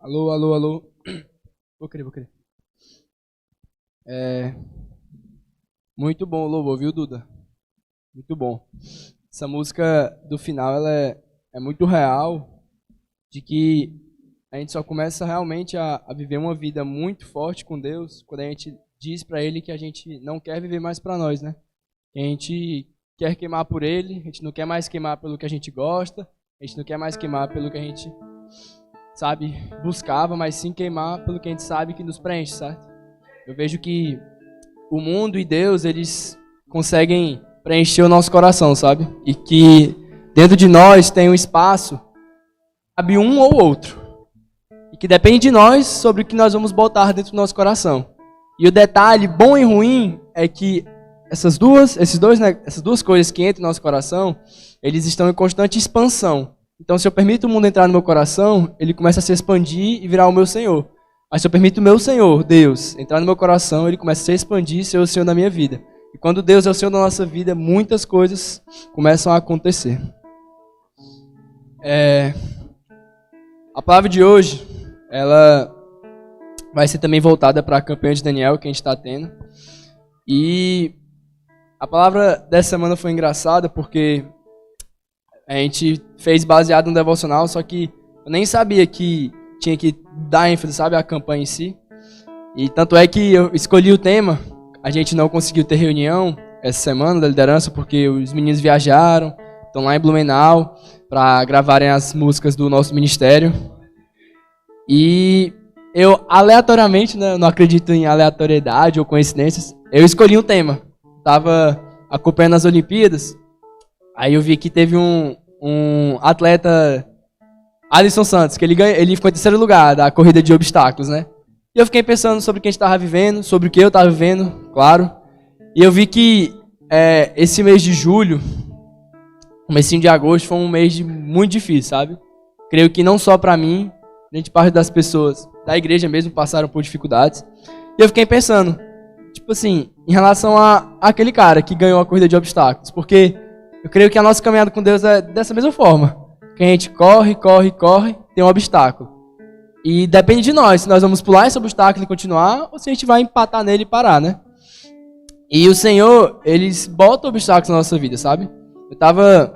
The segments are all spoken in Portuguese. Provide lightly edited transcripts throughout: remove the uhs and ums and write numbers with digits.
Alô, alô, alô. Vou querer. Muito bom o louvor, viu, Duda? Muito bom. Essa música do final, ela é muito real, de que a gente só começa realmente a viver uma vida muito forte com Deus quando a gente diz pra Ele que a gente não quer viver mais pra nós, né? Que a gente quer queimar por Ele, a gente não quer mais queimar pelo que a gente gosta, a gente não quer mais queimar pelo que a gente, sabe, buscava, mas sim queimar pelo que a gente sabe que nos preenche, certo? Eu vejo que o mundo e Deus, eles conseguem preencher o nosso coração, sabe? E que dentro de nós tem um espaço, cabe um ou outro. E que depende de nós sobre o que nós vamos botar dentro do nosso coração. E o detalhe bom e ruim é que essas duas coisas que entram no nosso coração, eles estão em constante expansão. Então, se eu permito o mundo entrar no meu coração, ele começa a se expandir e virar o meu Senhor. Mas se eu permito o meu Senhor, Deus, entrar no meu coração, ele começa a se expandir e ser o Senhor da minha vida. E quando Deus é o Senhor da nossa vida, muitas coisas começam a acontecer. A palavra de hoje, ela vai ser também voltada para a campanha de Daniel que a gente está tendo. E a palavra dessa semana foi engraçada porque a gente fez baseado no devocional, só que eu nem sabia que tinha que dar ênfase, sabe, à campanha em si. E tanto é que eu escolhi o tema. A gente não conseguiu ter reunião essa semana da liderança porque os meninos viajaram, estão lá em Blumenau para gravarem as músicas do nosso ministério. E eu, aleatoriamente, né, não acredito em aleatoriedade ou coincidências, eu escolhi um tema. Estava acompanhando as Olimpíadas, aí eu vi que teve um atleta, Alisson Santos, que ele ficou em terceiro lugar da corrida de obstáculos, né? E eu fiquei pensando sobre o que a gente estava vivendo, sobre o que eu estava vivendo, claro. E eu vi que esse mês de julho, o mêsinho de agosto, foi um mês muito difícil, sabe? Creio que não só para mim, grande parte das pessoas da igreja mesmo passaram por dificuldades. E eu fiquei pensando, tipo assim, em relação àquele cara que ganhou a corrida de obstáculos. Porque eu creio que a nossa caminhada com Deus é dessa mesma forma. Que a gente corre, tem um obstáculo. E depende de nós, se nós vamos pular esse obstáculo e continuar, ou se a gente vai empatar nele e parar, né? E o Senhor, eles botam obstáculos na nossa vida, sabe? Eu estava,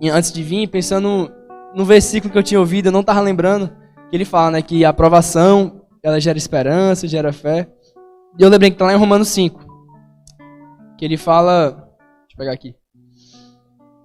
antes de vir, pensando no versículo que eu tinha ouvido, eu não estava lembrando, que ele fala, né, que a aprovação, ela gera esperança, gera fé. E eu lembrei que está lá em Romanos 5, que ele fala, deixa eu pegar aqui.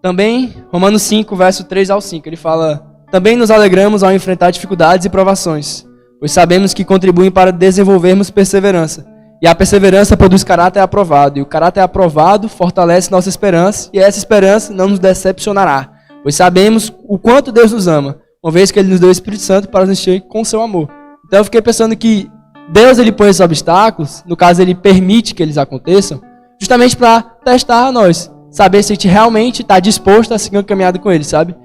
Também, Romanos 5, verso 3 ao 5, ele fala: também nos alegramos ao enfrentar dificuldades e provações, pois sabemos que contribuem para desenvolvermos perseverança. E a perseverança produz caráter aprovado, e o caráter aprovado fortalece nossa esperança, e essa esperança não nos decepcionará, pois sabemos o quanto Deus nos ama, uma vez que Ele nos deu o Espírito Santo para nos encher com seu amor. Então eu fiquei pensando que Deus, Ele põe esses obstáculos, no caso Ele permite que eles aconteçam, justamente para testar a nós, saber se a gente realmente está disposto a seguir uma caminhada com Ele, sabe?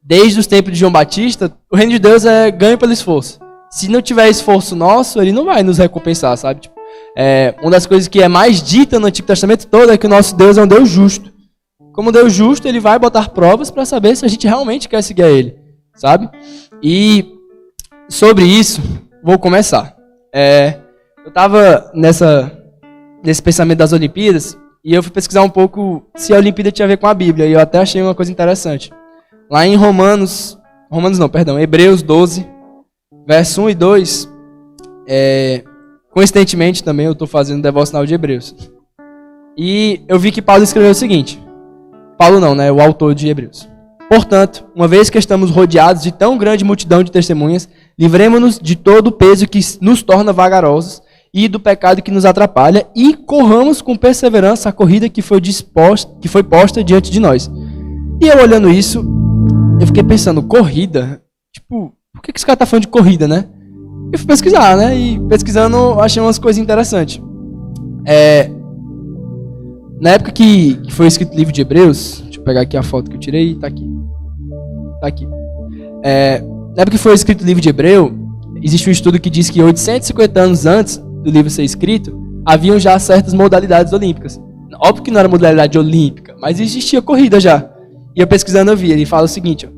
Desde os tempos de João Batista, o reino de Deus é ganho pelo esforço. Se não tiver esforço nosso, Ele não vai nos recompensar, sabe? Tipo, uma das coisas que é mais dita no Antigo Testamento todo é que o nosso Deus é um Deus justo. Como Deus justo, Ele vai botar provas para saber se a gente realmente quer seguir a Ele, sabe? E sobre isso, vou começar. Eu estava nesse pensamento das Olimpíadas e eu fui pesquisar um pouco se a Olimpíada tinha a ver com a Bíblia, e eu até achei uma coisa interessante. Lá em Hebreus 12, verso 1 e 2, coincidentemente também eu estou fazendo devocional de Hebreus. E eu vi que Paulo escreveu o seguinte, Paulo não, né, o autor de Hebreus. Portanto, uma vez que estamos rodeados de tão grande multidão de testemunhas, livremo-nos de todo o peso que nos torna vagarosos e do pecado que nos atrapalha, e corramos com perseverança a corrida que foi posta diante de nós. E eu olhando isso, eu fiquei pensando, corrida? Tipo, por que esse cara tá falando de corrida, né? Eu fui pesquisar, né? E pesquisando, eu achei umas coisas interessantes. Na época que foi escrito o livro de Hebreus, deixa eu pegar aqui a foto que eu tirei, tá aqui. Na época que foi escrito o livro de Hebreu, existe um estudo que diz que 850 anos antes do livro ser escrito, haviam já certas modalidades olímpicas. Óbvio que não era modalidade olímpica, mas existia corrida já. E eu pesquisando eu vi, ele fala o seguinte,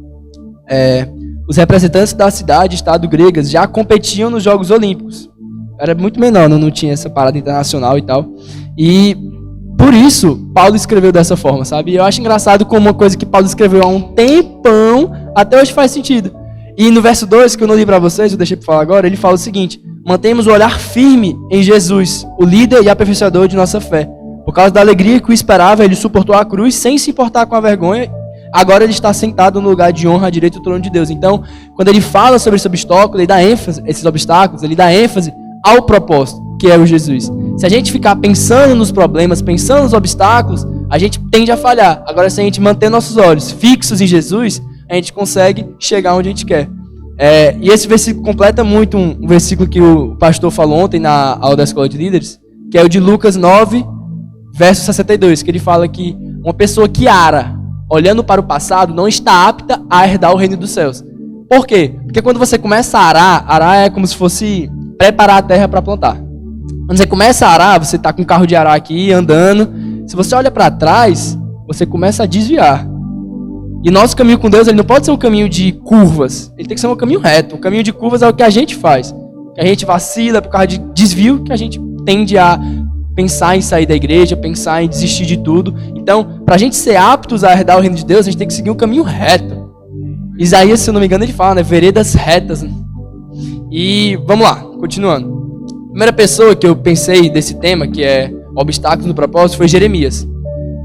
os representantes da cidade, estado gregas, já competiam nos Jogos Olímpicos. Era muito menor, não tinha essa parada internacional e tal. E por isso, Paulo escreveu dessa forma, sabe? E eu acho engraçado como uma coisa que Paulo escreveu há um tempão, até hoje faz sentido. E no verso 2, que eu não li para vocês, eu deixei para falar agora, ele fala o seguinte: mantemos o olhar firme em Jesus, o líder e aperfeiçoador de nossa fé. Por causa da alegria que o esperava, ele suportou a cruz sem se importar com a vergonha. Agora ele está sentado no lugar de honra à direita do trono de Deus. Então, quando ele fala sobre esse obstáculo, ele dá ênfase, esses obstáculos, ele dá ênfase ao propósito, que é o Jesus. Se a gente ficar pensando nos problemas, pensando nos obstáculos, a gente tende a falhar. Agora, se a gente manter nossos olhos fixos em Jesus, a gente consegue chegar onde a gente quer. E esse versículo completa muito um versículo que o pastor falou ontem na aula da Escola de Líderes, que é o de Lucas 9, verso 62, que ele fala que uma pessoa que ara, olhando para o passado, não está apta a herdar o reino dos céus. Por quê? Porque quando você começa a arar é como se fosse preparar a terra para plantar. Quando você começa a arar, você está com um carro de arar aqui, andando. Se você olha para trás, você começa a desviar. E nosso caminho com Deus, ele não pode ser um caminho de curvas. Ele tem que ser um caminho reto. O caminho de curvas é o que a gente faz. Que a gente vacila por causa de desvio, que a gente tende a pensar em sair da igreja, pensar em desistir de tudo. Então, para a gente ser aptos a herdar o reino de Deus, a gente tem que seguir um caminho reto. Isaías, se eu não me engano, ele fala, né? Veredas retas. E vamos lá, continuando. A primeira pessoa que eu pensei desse tema, que é obstáculos no propósito, foi Jeremias.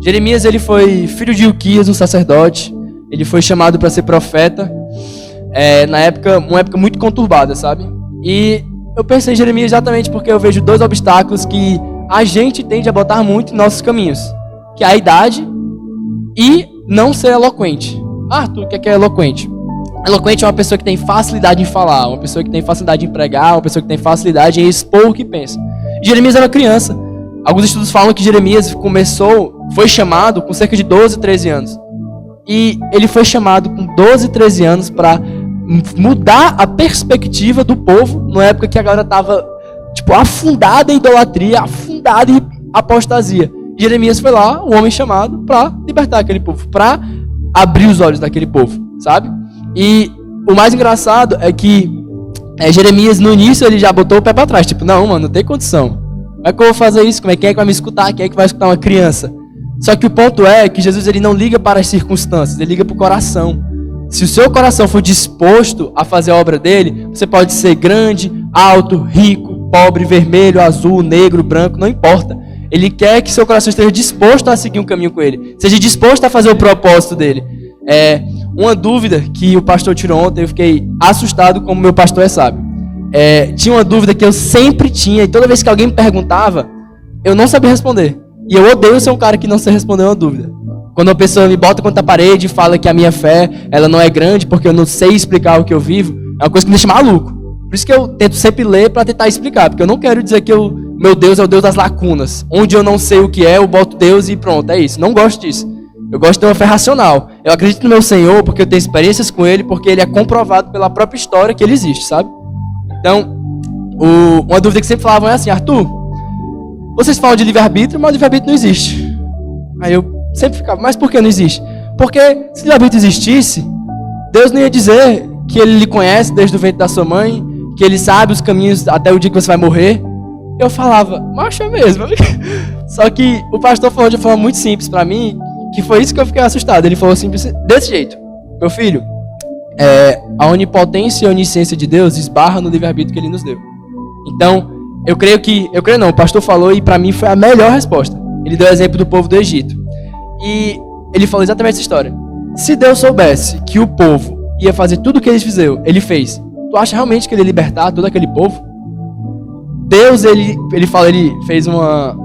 Jeremias, ele foi filho de Ilquias, um sacerdote. Ele foi chamado para ser profeta. Na época, uma época muito conturbada, sabe? E eu pensei em Jeremias exatamente porque eu vejo dois obstáculos que a gente tende a botar muito em nossos caminhos, que é a idade e não ser eloquente. Arthur, o que é eloquente? Eloquente é uma pessoa que tem facilidade em falar, uma pessoa que tem facilidade em pregar, uma pessoa que tem facilidade em expor o que pensa. Jeremias era criança. Alguns estudos falam que Jeremias foi chamado com cerca de 12, 13 anos. E ele foi chamado com 12, 13 anos para mudar a perspectiva do povo, numa época que a galera estava afundada em idolatria, afundada em apostasia. Jeremias foi lá, um homem chamado para libertar aquele povo, para abrir os olhos daquele povo, sabe? E o mais engraçado é que Jeremias, no início, ele já botou o pé para trás. Não, mano, não tem condição. Como é que eu vou fazer isso? Quem é que vai me escutar? Quem é que vai escutar uma criança? Só que o ponto é que Jesus, ele não liga para as circunstâncias, ele liga para o coração. Se o seu coração for disposto a fazer a obra dele, você pode ser grande, alto, rico, pobre, vermelho, azul, negro, branco, não importa. Ele quer que seu coração esteja disposto a seguir um caminho com ele, seja disposto a fazer o propósito dele. Uma dúvida que o pastor tirou ontem, eu fiquei assustado como meu pastor é sábio. Tinha uma dúvida que eu sempre tinha, e toda vez que alguém me perguntava, eu não sabia responder. E eu odeio ser um cara que não sei responder uma dúvida. Quando uma pessoa me bota contra a parede e fala que a minha fé, ela não é grande porque eu não sei explicar o que eu vivo, é uma coisa que me deixa maluco. Por isso que eu tento sempre ler para tentar explicar, porque eu não quero dizer que meu Deus é o Deus das lacunas. Onde eu não sei o que é, eu boto Deus e pronto, é isso. Não gosto disso. Eu gosto de ter uma fé racional. Eu acredito no meu Senhor porque eu tenho experiências com Ele, porque Ele é comprovado pela própria história que Ele existe, sabe? Então, uma dúvida que sempre falavam é assim: Arthur, vocês falam de livre-arbítrio, mas o livre-arbítrio não existe. Aí eu sempre ficava, mas por que não existe? Porque se o livre-arbítrio existisse, Deus não ia dizer que Ele lhe conhece desde o ventre da sua mãe, que Ele sabe os caminhos até o dia que você vai morrer. Eu falava, macho é mesmo. Só que o pastor falou de uma forma muito simples para mim, que foi isso que eu fiquei assustado. Ele falou assim, desse jeito: meu filho, a onipotência e a onisciência de Deus esbarra no livre-arbítrio que Ele nos deu. Então, o pastor falou e para mim foi a melhor resposta. Ele deu o exemplo do povo do Egito. E ele falou exatamente essa história. Se Deus soubesse que o povo ia fazer tudo o que ele fez, tu acha realmente que ele ia libertar todo aquele povo? Deus, ele fez uma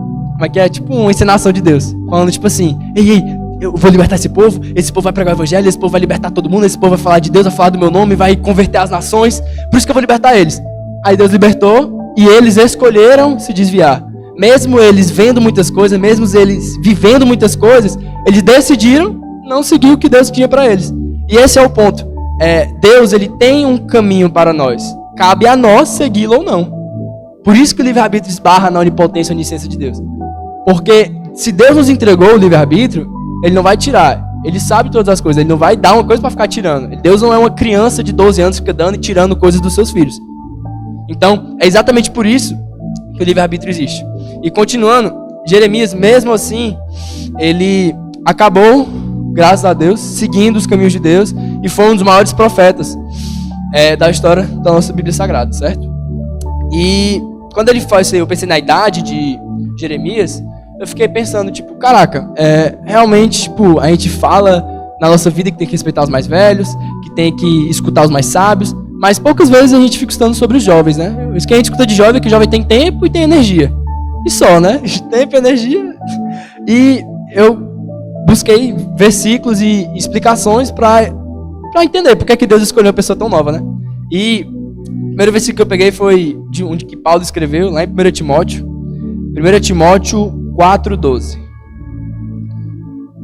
encenação de Deus, falando assim, ei, eu vou libertar esse povo vai pregar o evangelho, esse povo vai libertar todo mundo, esse povo vai falar de Deus, vai falar do meu nome, vai converter as nações, por isso que eu vou libertar eles. Aí Deus libertou e eles escolheram se desviar. Mesmo eles vendo muitas coisas, mesmo eles vivendo muitas coisas, eles decidiram não seguir o que Deus tinha para eles. E esse é o ponto. Deus, ele tem um caminho para nós. Cabe a nós segui-lo ou não. Por isso que o livre-arbítrio esbarra na onipotência e onisciência de Deus. Porque se Deus nos entregou o livre-arbítrio, Ele não vai tirar. Ele sabe todas as coisas. Ele não vai dar uma coisa para ficar tirando. Deus não é uma criança de 12 anos que fica dando e tirando coisas dos seus filhos. Então, é exatamente por isso que o livre-arbítrio existe. E continuando, Jeremias, mesmo assim, ele acabou, graças a Deus, seguindo os caminhos de Deus e foi um dos maiores profetas da história da nossa Bíblia Sagrada, certo? E quando ele faz isso, eu pensei na idade de Jeremias, eu fiquei pensando, tipo, caraca, realmente, tipo, a gente fala na nossa vida que tem que respeitar os mais velhos, que tem que escutar os mais sábios, mas poucas vezes a gente fica estudando sobre os jovens, né? Isso que a gente escuta de jovem é que o jovem tem tempo e tem energia. E só, né? Tempo e energia. E eu busquei versículos e explicações para entender por que Deus escolheu uma pessoa tão nova, né? E o primeiro versículo que eu peguei foi de onde que Paulo escreveu, lá em 1 Timóteo. 1 Timóteo 4:12.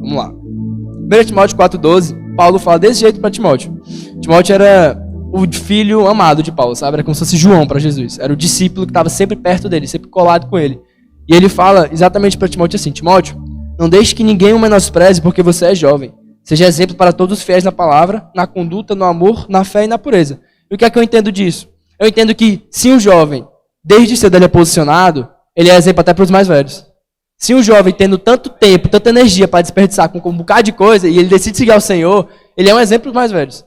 Vamos lá. 1 Timóteo 4:12, Paulo fala desse jeito para Timóteo. Timóteo era o filho amado de Paulo, sabe? Era como se fosse João para Jesus. Era o discípulo que estava sempre perto dele, sempre colado com ele. E ele fala exatamente para Timóteo assim: Timóteo, não deixe que ninguém o menospreze porque você é jovem. Seja exemplo para todos os fiéis na palavra, na conduta, no amor, na fé e na pureza. E o que é que eu entendo disso? Eu entendo que se um jovem, desde cedo ele é posicionado, ele é exemplo até para os mais velhos. Se um jovem tendo tanto tempo, tanta energia para desperdiçar com um bocado de coisa, e ele decide seguir ao Senhor, ele é um exemplo para os mais velhos.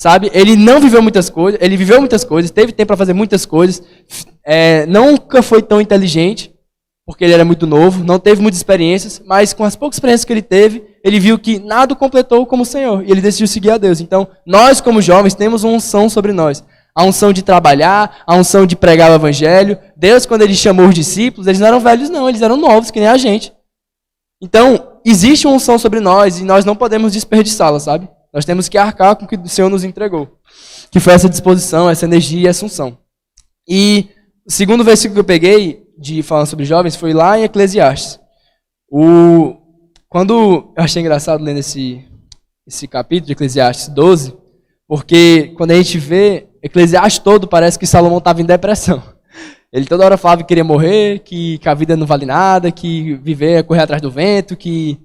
Sabe? Ele não viveu muitas coisas, ele viveu muitas coisas, teve tempo para fazer muitas coisas, nunca foi tão inteligente, porque ele era muito novo, não teve muitas experiências, mas com as poucas experiências que ele teve, ele viu que nada o completou como o Senhor, e ele decidiu seguir a Deus. Então, nós como jovens temos uma unção sobre nós. A unção de trabalhar, a unção de pregar o evangelho. Deus, quando ele chamou os discípulos, eles não eram velhos não, eles eram novos, que nem a gente. Então, existe uma unção sobre nós, e nós não podemos desperdiçá-la, sabe? Nós temos que arcar com o que o Senhor nos entregou, que foi essa disposição, essa energia e essa unção. E o segundo versículo que eu peguei, falando sobre jovens, foi lá em Eclesiastes. Quando eu achei engraçado lendo esse capítulo de Eclesiastes 12, porque quando a gente vê Eclesiastes todo, parece que Salomão estava em depressão. Ele toda hora falava que queria morrer, que a vida não vale nada, que viver é correr atrás do vento, que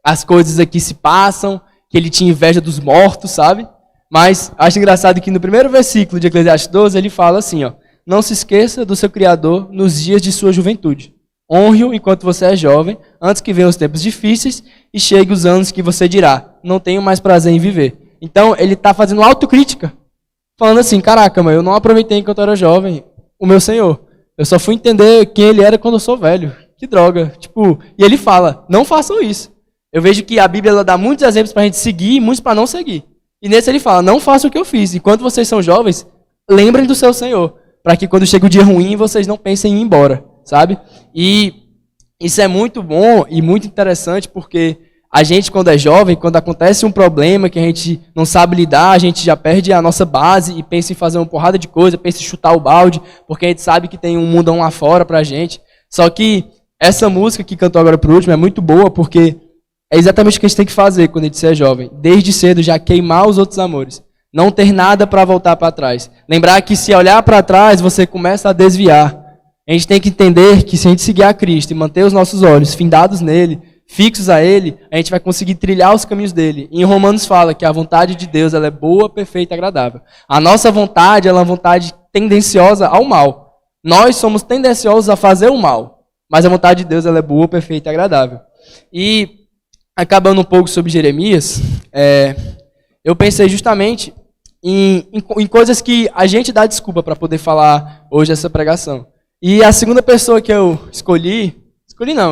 as coisas aqui se passam, que ele tinha inveja dos mortos, sabe? Mas acho engraçado que no primeiro versículo de Eclesiastes 12, ele fala assim, ó: não se esqueça do seu Criador nos dias de sua juventude. Honre-o enquanto você é jovem, antes que venham os tempos difíceis e chegue os anos que você dirá: não tenho mais prazer em viver. Então, ele está fazendo autocrítica, falando assim: caraca, mas eu não aproveitei enquanto eu era jovem o meu Senhor. Eu só fui entender quem ele era quando eu sou velho. Que droga. E ele fala: não façam isso. Eu vejo que a Bíblia ela dá muitos exemplos para a gente seguir e muitos para não seguir. E nesse ele fala: não façam o que eu fiz. Enquanto vocês são jovens, lembrem do seu Senhor, para que quando chega o dia ruim, vocês não pensem em ir embora, sabe? E isso é muito bom e muito interessante, porque a gente, quando é jovem, quando acontece um problema que a gente não sabe lidar, a gente já perde a nossa base e pensa em fazer uma porrada de coisa, pensa em chutar o balde, porque a gente sabe que tem um mundão lá fora pra gente. Só que essa música que cantou agora por último é muito boa, porque é exatamente o que a gente tem que fazer quando a gente é jovem. Desde cedo já queimar os outros amores. Não ter nada para voltar para trás. Lembrar que se olhar para trás, você começa a desviar. A gente tem que entender que se a gente seguir a Cristo e manter os nossos olhos findados nele, fixos a ele, a gente vai conseguir trilhar os caminhos dele. E em Romanos fala que a vontade de Deus ela é boa, perfeita e agradável. A nossa vontade ela é uma vontade tendenciosa ao mal. Nós somos tendenciosos a fazer o mal. Mas a vontade de Deus ela é boa, perfeita e agradável. E acabando um pouco sobre Jeremias, eu pensei justamente em coisas que a gente dá desculpa para poder falar hoje essa pregação. E a segunda pessoa que eu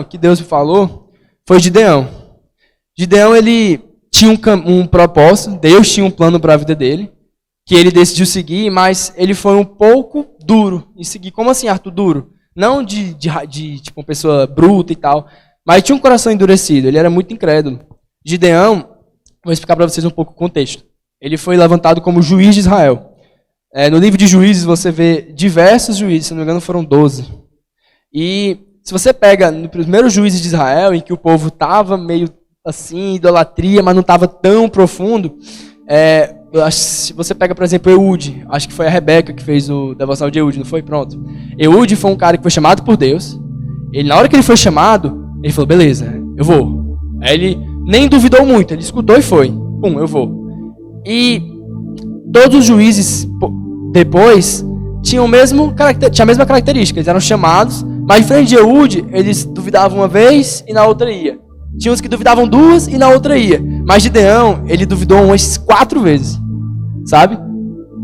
que Deus me falou, foi Gideão. Gideão, ele tinha um propósito, Deus tinha um plano para a vida dele, que ele decidiu seguir, mas ele foi um pouco duro em seguir. Como assim, Arthur, duro? Não de tipo, uma pessoa bruta e tal, mas tinha um coração endurecido, ele era muito incrédulo. Gideão, vou explicar para vocês um pouco o contexto. Ele foi levantado como juiz de Israel. No livro de Juízes você vê diversos juízes, se não me engano foram 12. E se você pega no primeiro Juízes de Israel, em que o povo estava meio assim, idolatria, mas não estava tão profundo, se você pega, por exemplo, Eude, acho que foi a Rebeca que fez o devocional de Eude, não foi? Pronto. Eude foi um cara que foi chamado por Deus. Na hora que ele foi chamado, ele falou: beleza, eu vou. Aí ele nem duvidou muito, ele escutou e foi. Pum, eu vou. E todos os juízes depois tinham a mesma característica, eles eram chamados, mas diferente de Eude, eles duvidavam uma vez e na outra ia. Tinha uns que duvidavam 2 e na outra ia. Mas Gideão, ele duvidou umas 4 vezes. Sabe?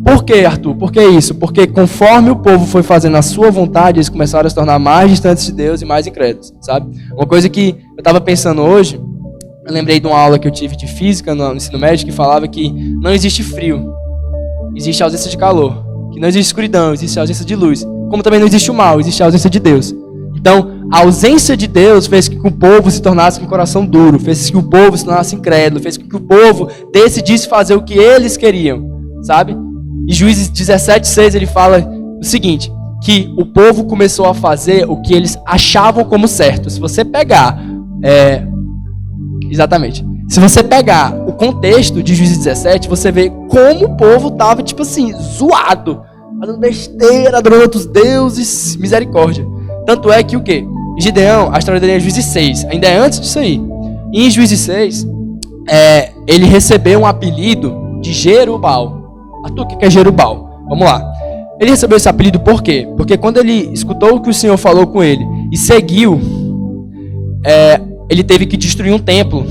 Por que, Arthur? Por que isso? Porque conforme o povo foi fazendo a sua vontade, eles começaram a se tornar mais distantes de Deus e mais incrédulos. Sabe? Uma coisa que eu estava pensando hoje, eu lembrei de uma aula que eu tive de física no ensino médio, que falava que não existe frio, existe ausência de calor. Que não existe escuridão, existe ausência de luz. Como também não existe o mal, existe a ausência de Deus. Então, a ausência de Deus fez com que o povo se tornasse com o coração duro, fez com que o povo se tornasse incrédulo, fez com que o povo decidisse fazer o que eles queriam, sabe? Em Juízes 17:6 ele fala o seguinte, que o povo começou a fazer o que eles achavam como certo. Se você pegar, se você pegar o contexto de Juízes 17, você vê como o povo estava, tipo assim, zoado, fazendo besteira, adorando outros deuses, misericórdia. Tanto é que o quê? Gideão, a história dele é Juízes 6, ainda é antes disso aí. E em Juízes 6, ele recebeu um apelido de Jerubal. Arthur, o que é Jerubal? Vamos lá. Ele recebeu esse apelido por quê? Porque quando ele escutou o que o Senhor falou com ele e seguiu, ele teve que destruir um templo.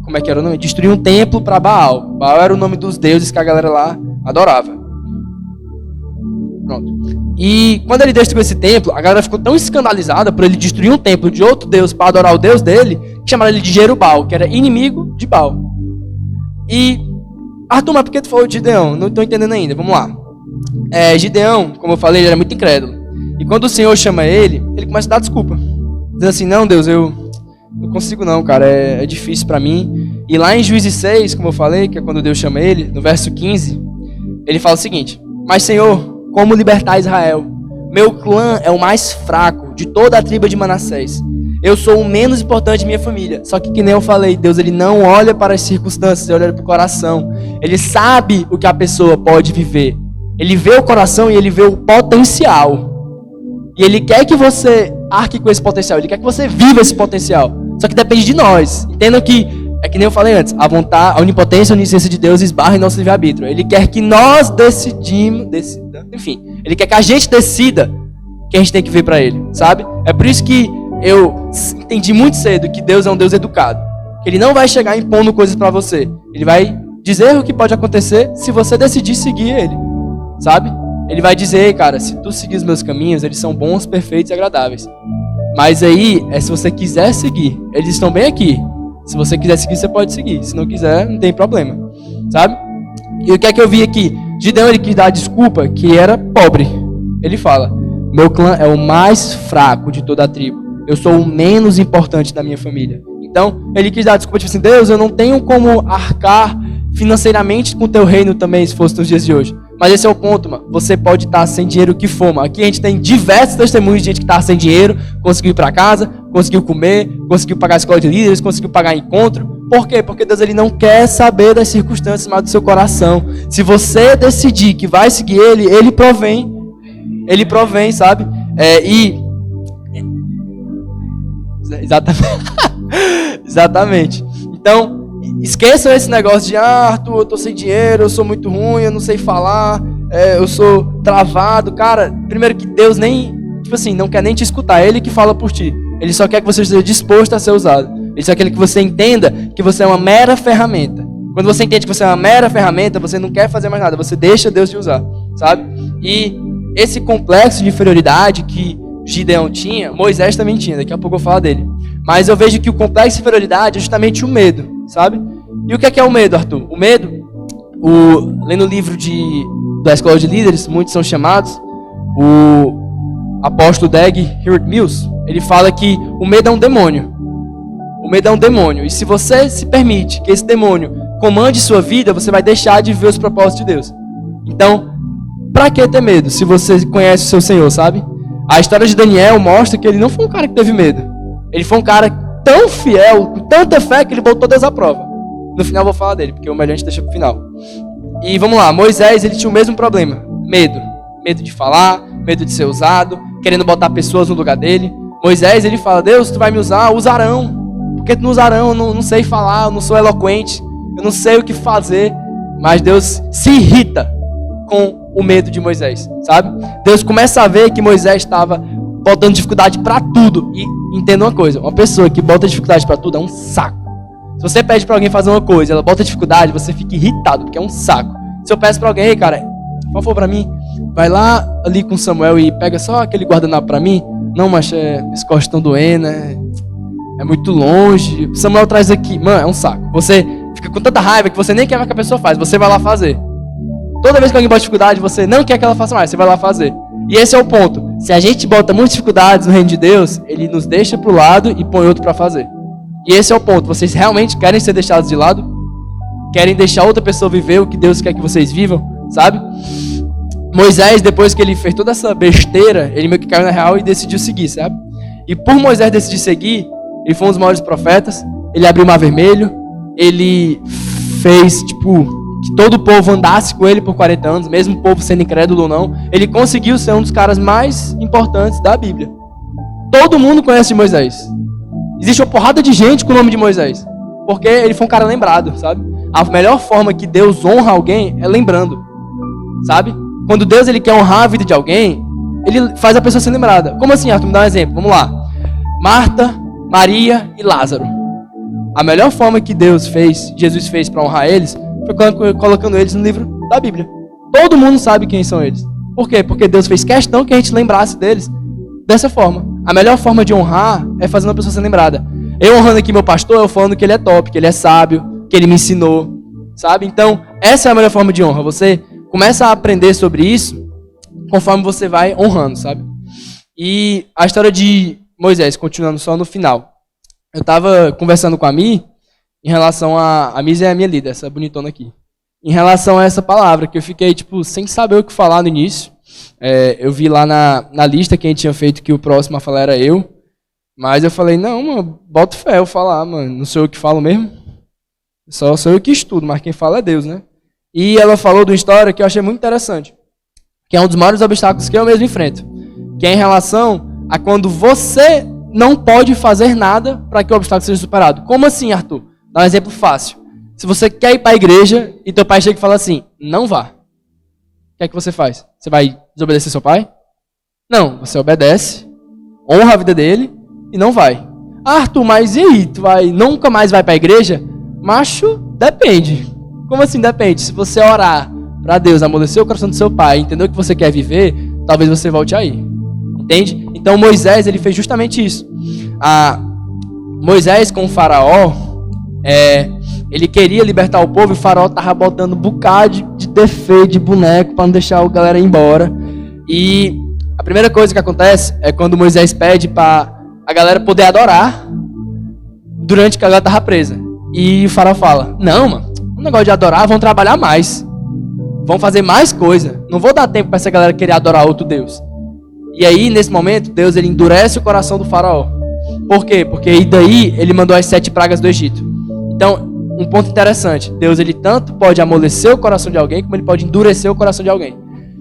Como é que era o nome? Destruir um templo para Baal. Baal era o nome dos deuses que a galera lá adorava. Pronto. E quando ele destruiu esse templo, a galera ficou tão escandalizada por ele destruir um templo de outro deus para adorar o deus dele, que chamaram ele de Jerubal, que era inimigo de Baal. E, Arthur, mas por que tu falou de Gideão? Não estou entendendo ainda, vamos lá. Gideão, como eu falei, ele era muito incrédulo. E quando o Senhor chama ele, ele começa a dar desculpa. Dizendo assim, não, Deus, eu não consigo não, cara, é difícil para mim. E lá em Juízes 6, como eu falei, que é quando Deus chama ele, no verso 15, ele fala o seguinte, mas Senhor, como libertar Israel? Meu clã é o mais fraco de toda a tribo de Manassés. Eu sou o menos importante de minha família. Só que nem eu falei, Deus ele não olha para as circunstâncias, ele olha para o coração. Ele sabe o que a pessoa pode viver. Ele vê o coração e ele vê o potencial. E ele quer que você arque com esse potencial. Ele quer que você viva esse potencial. Só que depende de nós. Entendam que, é que nem eu falei antes, a onipotência e a onisciência de Deus esbarra em nosso livre-arbítrio. Ele quer que nós decidamos, enfim, ele quer que a gente decida que a gente tem que ver para ele, sabe? É por isso que eu entendi muito cedo que Deus é um Deus educado. Que ele não vai chegar impondo coisas para você. Ele vai dizer o que pode acontecer se você decidir seguir ele, sabe? Ele vai dizer, cara, se tu seguir os meus caminhos, eles são bons, perfeitos e agradáveis. Mas aí, se você quiser seguir, eles estão bem aqui. Se você quiser seguir, você pode seguir. Se não quiser, não tem problema, sabe? E o que é que eu vi aqui? Gideão, ele quis dar desculpa que era pobre. Ele fala, meu clã é o mais fraco de toda a tribo. Eu sou o menos importante da minha família. Então, ele quis dar desculpa, tipo assim, Deus, eu não tenho como arcar financeiramente com o teu reino também, se fosse nos dias de hoje. Mas esse é o ponto, mano. Você pode estar sem dinheiro que for, mano. Aqui a gente tem diversos testemunhos de gente que está sem dinheiro, conseguiu ir para casa, conseguiu comer, conseguiu pagar a escola de líderes, conseguiu pagar encontro. Por quê? Porque Deus ele não quer saber das circunstâncias, mas do seu coração. Se você decidir que vai seguir ele, ele provém. Ele provém, sabe? Exatamente. Exatamente. Então, esqueçam esse negócio de Arthur, eu tô sem dinheiro, eu sou muito ruim, eu não sei falar, eu sou travado. Cara, primeiro que Deus nem, tipo assim, não quer nem te escutar, é Ele que fala por ti. Ele só quer que você esteja disposto a ser usado. Ele só quer que você entenda que você é uma mera ferramenta. Quando você entende que você é uma mera ferramenta, você não quer fazer mais nada, você deixa Deus te usar, sabe? E esse complexo de inferioridade que Gideão tinha, Moisés também tinha, daqui a pouco eu falo dele. Mas eu vejo que o complexo de inferioridade é justamente o medo, sabe? E o que é o medo, Arthur? O medo, lendo o livro da Escola de Líderes, muitos são chamados, o apóstolo Dag Heward-Mills, ele fala que o medo é um demônio. O medo é um demônio. E se você se permite que esse demônio comande sua vida, você vai deixar de ver os propósitos de Deus. Então, pra que ter medo se você conhece o seu Senhor, sabe? A história de Daniel mostra que ele não foi um cara que teve medo. Ele foi um cara tão fiel, com tanta fé, que ele botou Deus à prova. No final eu vou falar dele, porque o melhor a gente deixa pro final. E vamos lá, Moisés, ele tinha o mesmo problema. Medo. Medo de falar, medo de ser usado, querendo botar pessoas no lugar dele. Moisés, ele fala, Deus, tu vai me usar, usa Arão. Por que tu não usarão? Eu não sei falar, eu não sou eloquente, eu não sei o que fazer. Mas Deus se irrita com o medo de Moisés, sabe? Deus começa a ver que Moisés estava botando dificuldade para tudo. E entenda uma coisa, uma pessoa que bota dificuldade para tudo é um saco. Se você pede para alguém fazer uma coisa, ela bota dificuldade, você fica irritado, porque é um saco. Se eu peço para alguém, cara, por favor, para mim, vai lá ali com Samuel e pega só aquele guardanapo para mim. Não, mas esse costas estão doendo, é muito longe. Samuel traz aqui. Mano, é um saco. Você fica com tanta raiva que você nem quer que a pessoa faz. Você vai lá fazer. Toda vez que alguém bota dificuldade, você não quer que ela faça mais. Você vai lá fazer. E esse é o ponto. Se a gente bota muitas dificuldades no reino de Deus, Ele nos deixa pro lado e põe outro para fazer. E esse é o ponto. Vocês realmente querem ser deixados de lado? Querem deixar outra pessoa viver o que Deus quer que vocês vivam? Sabe? Moisés, depois que ele fez toda essa besteira, ele meio que caiu na real e decidiu seguir, sabe? E por Moisés decidir seguir, ele foi um dos maiores profetas. Ele abriu o Mar Vermelho. Ele fez, que todo o povo andasse com ele por 40 anos, mesmo o povo sendo incrédulo ou não. Ele conseguiu ser um dos caras mais importantes da Bíblia. Todo mundo conhece Moisés. Existe uma porrada de gente com o nome de Moisés, porque ele foi um cara lembrado, sabe? A melhor forma que Deus honra alguém é lembrando, sabe? Quando Deus ele quer honrar a vida de alguém, ele faz a pessoa ser lembrada. Como assim, Arthur? Me dá um exemplo. Vamos lá. Marta, Maria e Lázaro. A melhor forma que Jesus fez para honrar eles, foi colocando eles no livro da Bíblia. Todo mundo sabe quem são eles. Por quê? Porque Deus fez questão que a gente lembrasse deles dessa forma. A melhor forma de honrar é fazendo a pessoa ser lembrada. Eu honrando aqui meu pastor, eu falando que ele é top, que ele é sábio, que ele me ensinou, sabe? Então, essa é a melhor forma de honra. Você começa a aprender sobre isso conforme você vai honrando, sabe? E a história de Moisés, continuando só no final. Eu estava conversando com a Mi em relação a Mi é a minha líder, essa bonitona aqui. Em relação a essa palavra, que eu fiquei, sem saber o que falar no início. Eu vi lá na lista quem tinha feito que o próximo a falar era eu. Mas eu falei, não, mano, bota fé eu falar, mano. Não sou eu que falo mesmo. Só sou eu que estudo, mas quem fala é Deus, né? E ela falou de uma história que eu achei muito interessante. Que é um dos maiores obstáculos que eu mesmo enfrento. Que é em relação a quando você não pode fazer nada para que o obstáculo seja superado. Como assim, Arthur? Dá um exemplo fácil. Se você quer ir para a igreja e teu pai chega e fala assim, não vá. O que você faz? Você vai desobedecer seu pai? Não, você obedece, honra a vida dele e não vai. Ah, Arthur, mas e aí? Tu nunca mais vai para a igreja? Macho, depende. Como assim depende? Se você orar para Deus, amolecer o coração do seu pai, entender o que você quer viver, talvez você volte aí. Entende? Então Moisés, ele fez justamente isso. Moisés com o faraó, ele queria libertar o povo e o faraó estava botando um bocado de defeito, de boneco, para não deixar a galera ir embora. E a primeira coisa que acontece é quando Moisés pede para a galera poder adorar durante que a galera estava presa. E o faraó fala, não, mano, o negócio de adorar, vão trabalhar mais. Vão fazer mais coisa. Não vou dar tempo para essa galera querer adorar outro Deus. E aí, nesse momento, Deus ele endurece o coração do faraó. Por quê? Porque aí daí ele mandou as 7 pragas do Egito. Então, um ponto interessante. Deus ele tanto pode amolecer o coração de alguém, como ele pode endurecer o coração de alguém.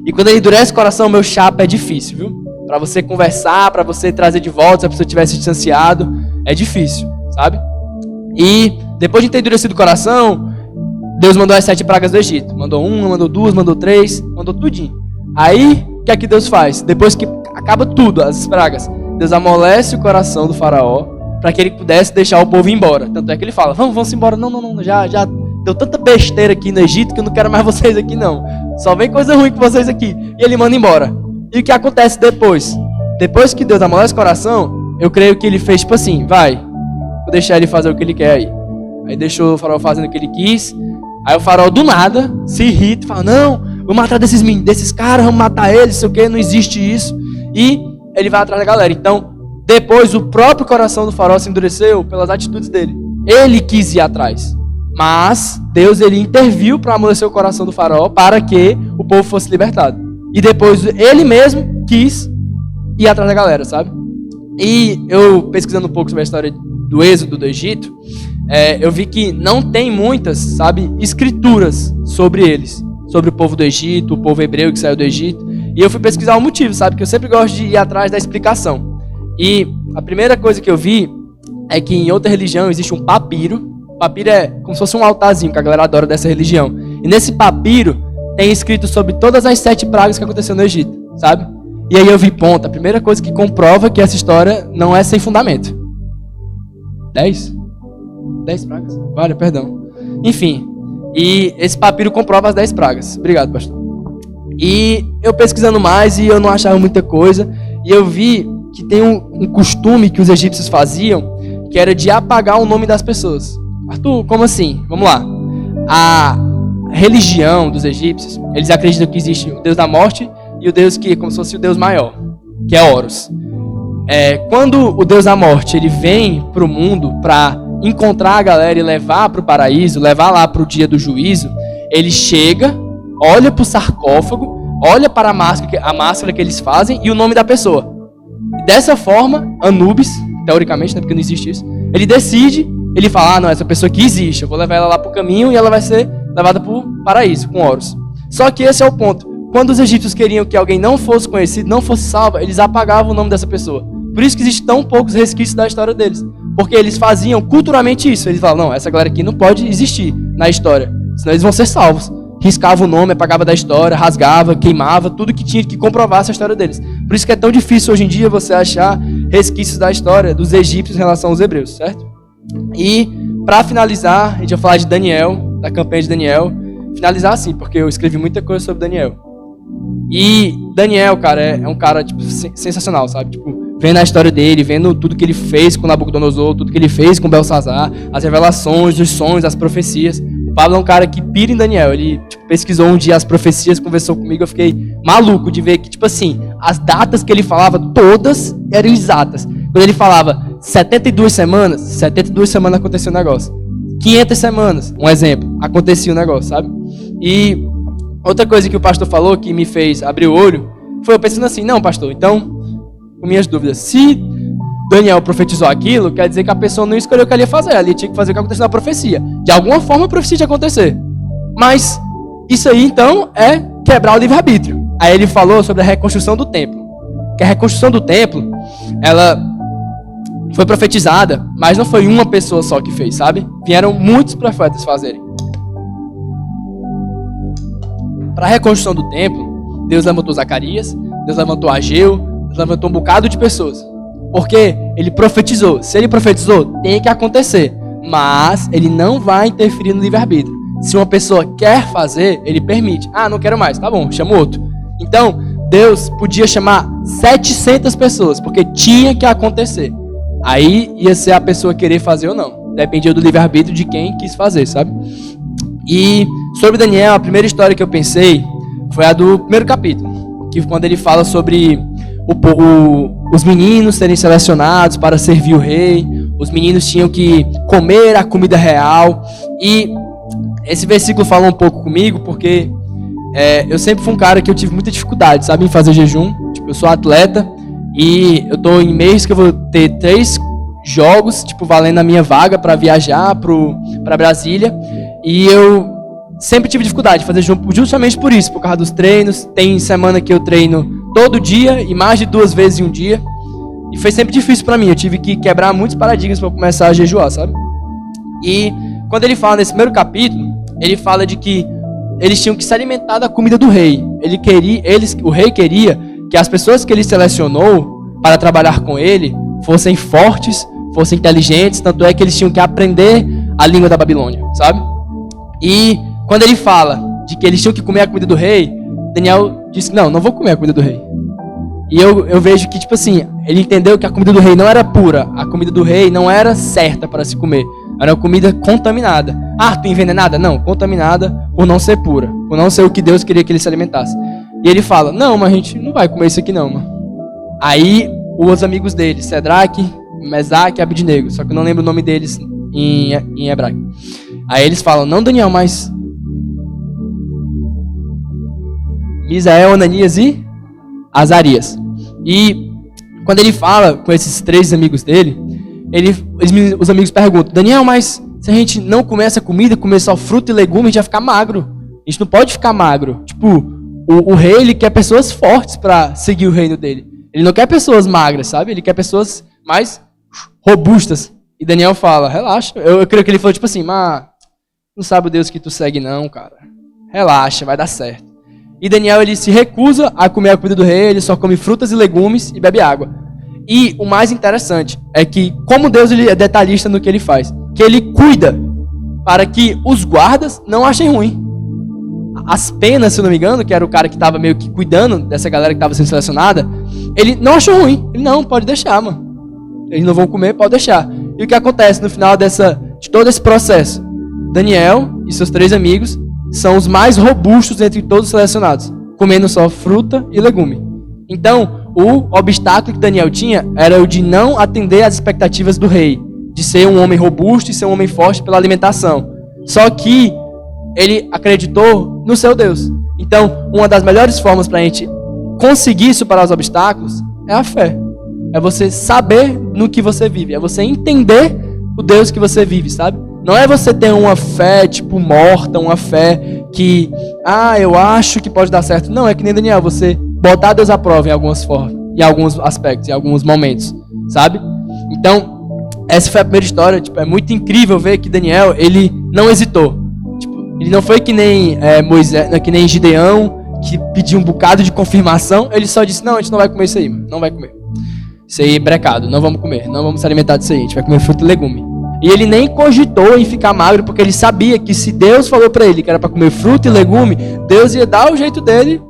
E quando ele endurece o coração, meu chapa, é difícil, viu? Para você conversar, para você trazer de volta, se a pessoa tiver se distanciado, é difícil, sabe? E depois de ter endurecido o coração, Deus mandou as 7 pragas do Egito. Mandou 1, mandou 2, mandou 3, mandou tudinho. Aí, o que é que Deus faz? Depois que acaba tudo, as pragas, Deus amolece o coração do faraó para que ele pudesse deixar o povo ir embora. Tanto é que ele fala, vamos embora. Não, já deu tanta besteira aqui no Egito que eu não quero mais vocês aqui não. Só vem coisa ruim com vocês aqui. E ele manda embora. E o que acontece depois? Depois que Deus amolece o coração, eu creio que ele fez assim, vou deixar ele fazer o que ele quer aí. Aí deixou o faraó fazendo o que ele quis. Aí o faraó do nada se irrita e fala, não, vou matar desses caras, vamos matar eles, sei o que, não existe isso. E ele vai atrás da galera. Então, depois o próprio coração do faraó se endureceu pelas atitudes dele. Ele quis ir atrás. Mas Deus ele interviu para amolecer o coração do faraó para que o povo fosse libertado. E depois ele mesmo quis ir atrás da galera, sabe? E eu, pesquisando um pouco sobre a história do êxodo do Egito, eu vi que não tem muitas, escrituras sobre eles. Sobre o povo do Egito, o povo hebreu que saiu do Egito. E eu fui pesquisar o motivo, sabe? Que eu sempre gosto de ir atrás da explicação. E a primeira coisa que eu vi é que em outra religião existe um papiro. Papiro é como se fosse um altarzinho que a galera adora dessa religião. E nesse papiro tem escrito sobre todas as 7 pragas que aconteceram no Egito, sabe? E aí eu vi, ponto, a primeira coisa que comprova que essa história não é sem fundamento. 10? 10 pragas? Vale, perdão. Enfim, e esse papiro comprova as 10 pragas. Obrigado, pastor. E eu pesquisando mais e eu não achava muita coisa. E eu vi que tem um costume que os egípcios faziam, que era de apagar o nome das pessoas. Arthur, como assim? Vamos lá. A religião dos egípcios, eles acreditam que existe o deus da morte e o deus que é como se fosse o deus maior, que é Horus. Quando o deus da morte ele vem para o mundo para encontrar a galera e levar para o paraíso, levar lá para o dia do juízo, ele chega, olha para o sarcófago, olha para a máscara que eles fazem e o nome da pessoa. E dessa forma, Anubis, teoricamente, né, porque não existe isso, ele decide, ele fala, não, essa pessoa aqui existe, eu vou levar ela lá para o caminho e ela vai ser levada para o paraíso, com Horus. Só que esse é o ponto. Quando os egípcios queriam que alguém não fosse conhecido, não fosse salvo, eles apagavam o nome dessa pessoa. Por isso que existem tão poucos resquícios da história deles. Porque eles faziam culturalmente isso. Eles falavam, não, essa galera aqui não pode existir na história, senão eles vão ser salvos. Riscava o nome, apagava da história, rasgava, queimava, tudo que tinha que comprovasse a história deles. Por isso que é tão difícil hoje em dia você achar resquícios da história dos egípcios em relação aos hebreus, certo? E, para finalizar, a gente vai falar de Daniel, da campanha de Daniel. Finalizar assim, porque eu escrevi muita coisa sobre Daniel. E Daniel, cara, é um cara tipo, sensacional, sabe? Tipo, vendo a história dele, vendo tudo que ele fez com Nabucodonosor, tudo que ele fez com Belsazar, as revelações, os sonhos, as profecias. O Pablo é um cara que pira em Daniel. Ele pesquisou um dia as profecias, conversou comigo, eu fiquei maluco de ver que, tipo assim, as datas que ele falava, todas eram exatas. Quando ele falava 72 semanas aconteceu um negócio. 500 semanas, um exemplo, acontecia um negócio, sabe? E outra coisa que o pastor falou que me fez abrir o olho, foi eu pensando assim, não, pastor, então, com minhas dúvidas, se Daniel profetizou aquilo, quer dizer que a pessoa não escolheu o que ela ia fazer, ela tinha que fazer o que aconteceu na profecia. De alguma forma a profecia tinha que acontecer. Mas isso aí, então, é quebrar o livre-arbítrio. Aí ele falou sobre a reconstrução do templo. Que a reconstrução do templo, ela foi profetizada, mas não foi uma pessoa só que fez, sabe? Vieram muitos profetas fazerem. Para a reconstrução do templo, Deus levantou Zacarias, Deus levantou Ageu, Deus levantou um bocado de pessoas. Porque ele profetizou. Se ele profetizou, tem que acontecer. Mas ele não vai interferir no livre-arbítrio. Se uma pessoa quer fazer, ele permite. Ah, não quero mais. Tá bom, chama outro. Então, Deus podia chamar 700 pessoas, porque tinha que acontecer. Aí ia ser a pessoa querer fazer ou não. Dependia do livre-arbítrio de quem quis fazer, sabe? E sobre Daniel, a primeira história que eu pensei foi a do primeiro capítulo. Que quando ele fala sobre os meninos serem selecionados para servir o rei. Os meninos tinham que comer a comida real. E esse versículo fala um pouco comigo, porque eu sempre fui um cara que eu tive muita dificuldade, sabe, em fazer jejum. Tipo, eu sou atleta e eu tô em mês que eu vou ter 3 jogos, tipo, valendo a minha vaga para viajar para Brasília. E eu sempre tive dificuldade de fazer jejum justamente por isso, por causa dos treinos. Tem semana que eu treino todo dia e mais de 2 vezes em um dia. E foi sempre difícil pra mim. Eu tive que quebrar muitos paradigmas para começar a jejuar, sabe? E quando ele fala nesse primeiro capítulo, ele fala de que eles tinham que se alimentar da comida do rei. O rei queria que as pessoas que ele selecionou para trabalhar com ele fossem fortes, fossem inteligentes. Tanto é que eles tinham que aprender a língua da Babilônia, sabe? E quando ele fala de que eles tinham que comer a comida do rei, Daniel disse, não vou comer a comida do rei. E eu vejo que, tipo assim, ele entendeu que a comida do rei não era pura. A comida do rei não era certa para se comer. Era uma comida contaminada. Ah, tu envenenada? Não, contaminada por não ser pura. Por não ser o que Deus queria que ele se alimentasse. E ele fala, não, mas a gente não vai comer isso aqui não, mano. Aí, os amigos dele, Sedraque, Mesaque e Abednego. Só que eu não lembro o nome deles em hebraico. Aí eles falam, não, Daniel, mas Misael, Ananias e Azarias. E quando ele fala com esses 3 amigos dele, os amigos perguntam, Daniel, mas se a gente não comer essa comida, comer só fruta e legume, a gente vai ficar magro. A gente não pode ficar magro. Tipo, o rei, ele quer pessoas fortes para seguir o reino dele. Ele não quer pessoas magras, sabe? Ele quer pessoas mais robustas. E Daniel fala, relaxa. Eu creio que ele falou tipo assim, mas não sabe o Deus que tu segue não, cara. Relaxa, vai dar certo. E Daniel, ele se recusa a comer a comida do rei, ele só come frutas e legumes e bebe água. E o mais interessante é que, como Deus ele é detalhista no que ele faz, que ele cuida para que os guardas não achem ruim. As penas, se eu não me engano, que era o cara que estava meio que cuidando dessa galera que estava sendo selecionada, ele não achou ruim. Ele, não, pode deixar, mano. Eles não vão comer, pode deixar. E o que acontece no final de todo esse processo? Daniel e seus 3 amigos são os mais robustos entre todos os selecionados, comendo só fruta e legume. Então, o obstáculo que Daniel tinha era o de não atender às expectativas do rei, de ser um homem robusto e ser um homem forte pela alimentação. Só que ele acreditou no seu Deus. Então, uma das melhores formas para a gente conseguir superar os obstáculos é a fé. É você saber no que você vive, é você entender o Deus que você vive, sabe? Não é você ter uma fé, tipo, morta, uma fé que, eu acho que pode dar certo. Não, é que nem Daniel, você botar Deus à prova em algumas formas, em alguns aspectos, em alguns momentos, sabe? Então, essa foi a primeira história, tipo, é muito incrível ver que Daniel, ele não hesitou. Tipo, ele não foi que nem Moisés, que nem Gideão, que pediu um bocado de confirmação, ele só disse, não, a gente não vai comer isso aí, não vai comer. Isso aí é brecado, não vamos comer, não vamos se alimentar disso aí, a gente vai comer fruta e legume. E ele nem cogitou em ficar magro, porque ele sabia que se Deus falou para ele que era para comer fruta e legume, Deus ia dar o jeito dele